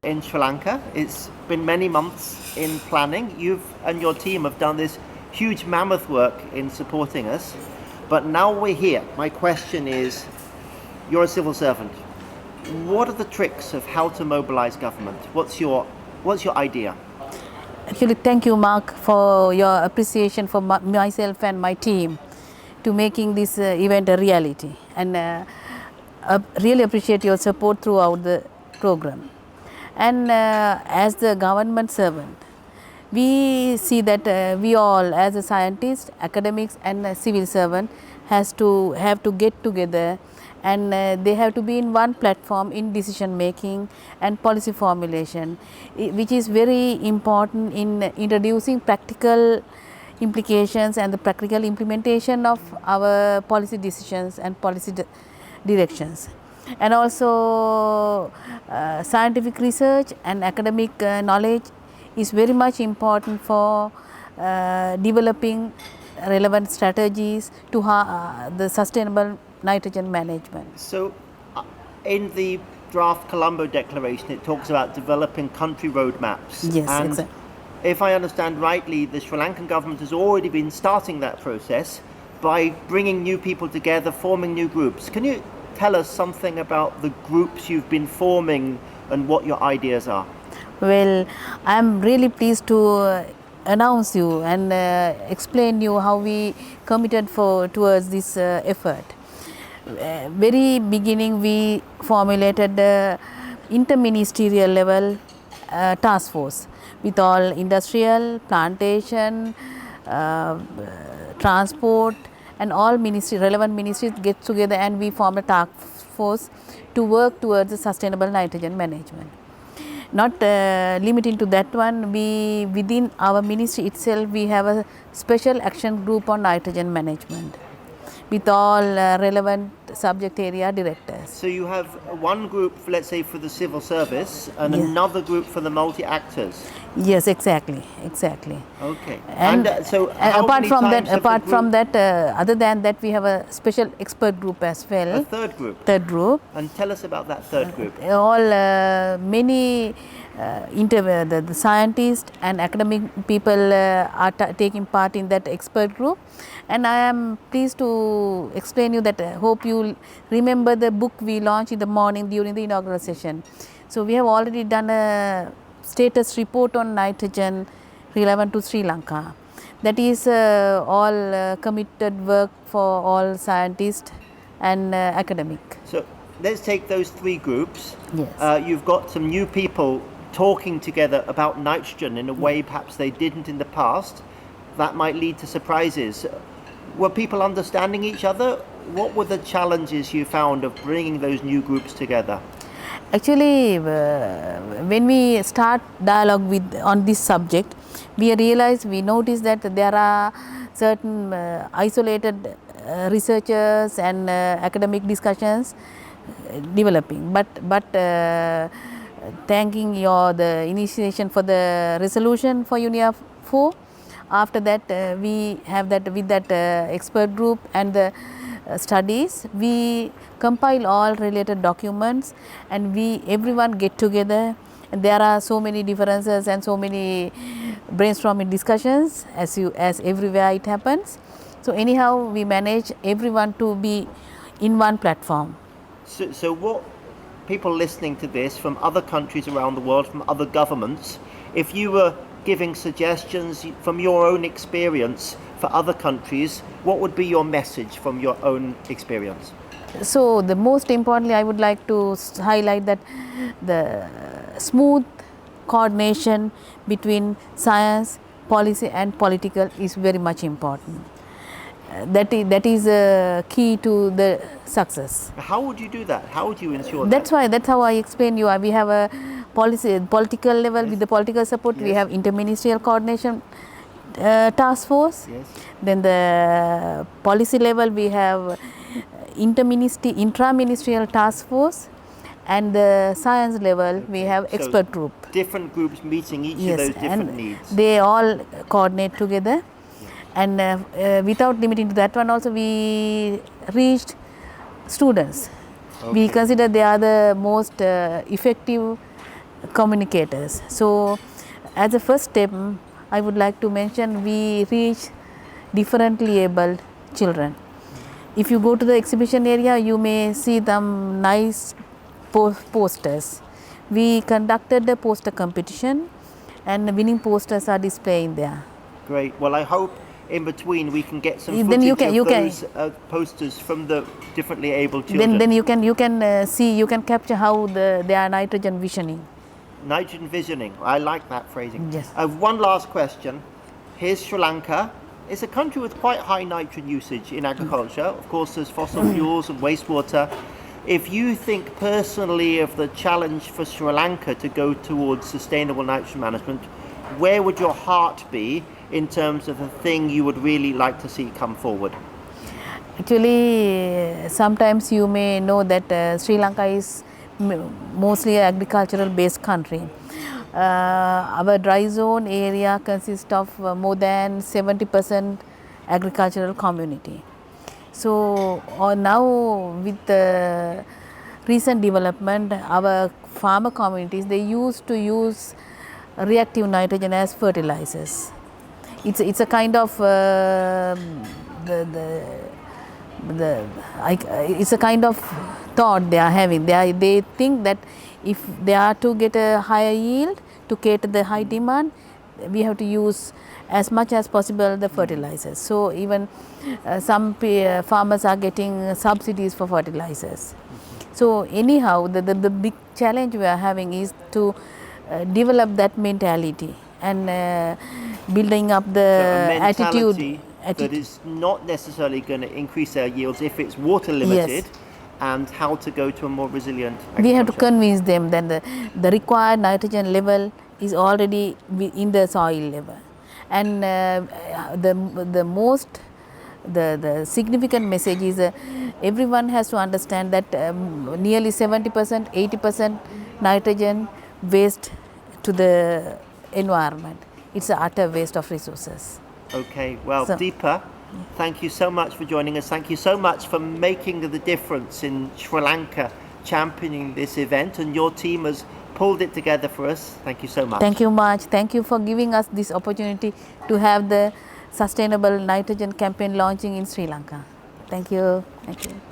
in Sri Lanka. It's been many months in planning. You and your team have done this huge mammoth work in supporting us, but now we're here. My question is, you're a civil servant. What are the tricks of how to mobilize government? What's your idea? Actually, thank you, Mark, for your appreciation for myself and my team to making this event a reality, and really appreciate your support throughout the program. And as the government servant, we see that we all, as a scientist, academics, and a civil servant, have to get together, and they have to be in one platform in decision making and policy formulation, which is very important in introducing practical implications and the practical implementation of our policy decisions and policy directions. And also scientific research and academic knowledge is very much important for developing relevant strategies to the sustainable nitrogen management. So, in the draft Colombo Declaration, it talks about developing country roadmaps. Yes, and exactly. if I understand rightly, the Sri Lankan government has already been starting that process by bringing new people together, forming new groups. Can you tell us something about the groups you've been forming and what your ideas are? Well, I am really pleased to announce you and explain you how we committed towards this effort. Very beginning, we formulated the interministerial level task force with all industrial, plantation, transport, and all relevant ministries get together, and we form a task force to work towards the sustainable nitrogen management. Not limiting to that one, we within our ministry itself, we have a special action group on nitrogen management with all relevant subject area directors. So you have one group, let's say, for the civil service and another group for the multi-actors. Yes, exactly. Okay. And so apart from that, other than that, we have a special expert group as well. A third group. And tell us about that third group. Many the scientists and academic people are taking part in that expert group, and I am pleased to explain you that hope you remember the book we launched in the morning during the inaugural session. So we have already done a status report on nitrogen relevant to Sri Lanka. That is all committed work for all scientists and academic. So let's take those three groups. Yes. You've got some new people talking together about nitrogen in a way perhaps they didn't in the past. That might lead to surprises. Were people understanding each other? What were the challenges you found of bringing those new groups together? Actually, when we start dialogue on this subject, we notice that there are certain isolated researchers and academic discussions developing. But thanking the initiation for the resolution for UNIA 4. After that, we have that with that expert group and the studies, we compile all related documents, and everyone get together. And there are so many differences and so many brainstorming discussions as everywhere it happens. So anyhow, we manage everyone to be in one platform. So what people listening to this from other countries around the world, from other governments, if you were giving suggestions from your own experience for other countries, what would be your message from your own experience? So the most importantly, I would like to highlight that the smooth coordination between science, policy and political is very much important. That is key to the success. How would you do that? How would you ensure that's that? That's how I explain you. We have a political level. With the political support, we have interministerial coordination task force. Then the policy level, we have intra-ministerial task force, and the science level, we have expert group. Different groups meeting each of those different needs. They all coordinate together. And without limiting to that one also, we reached students. We consider they are the most effective communicators. So, as a first step, I would like to mention we reach differently abled children. If you go to the exhibition area, you may see them nice posters. We conducted a poster competition, and winning posters are displaying there. Great. Well, I hope in between we can get some Then footage you can- of you can- those posters from the differently abled children. Then you can see, you can capture how they are nitrogen visioning. Nitrogen visioning. I like that phrasing. Yes. One last question. Here's Sri Lanka. It's a country with quite high nitrogen usage in agriculture. Of course, there's fossil fuels and wastewater. If you think personally of the challenge for Sri Lanka to go towards sustainable nitrogen management, where would your heart be in terms of the thing you would really like to see come forward? Actually, sometimes you may know that Sri Lanka is mostly an agricultural based country. Our dry zone area consists of more than 70% agricultural community. So now with the recent development, our farmer communities, they used to use reactive nitrogen as fertilizers. It's a kind of it's a kind of thought they are having. They think that if they are to get a higher yield to cater the high demand, we have to use as much as possible the fertilizers. So even some farmers are getting subsidies for fertilizers. So anyhow, the big challenge we are having is to develop that mentality and building up the So a mentality attitude. that is not necessarily going to increase their yields if it's water limited, and how to go to a more resilient agriculture. We have to convince them that the required nitrogen level is already in the soil level, and the significant message is everyone has to understand that nearly 70%, 80% nitrogen waste to the environment. It's an utter waste of resources. Okay, well, So- Deepa, thank you so much for joining us. Thank you so much for making the difference in Sri Lanka, championing this event, and your team has pulled it together for us. Thank you so much. Thank you much. Thank you for giving us this opportunity to have the sustainable nitrogen campaign launching in Sri Lanka. Thank you. Thank you.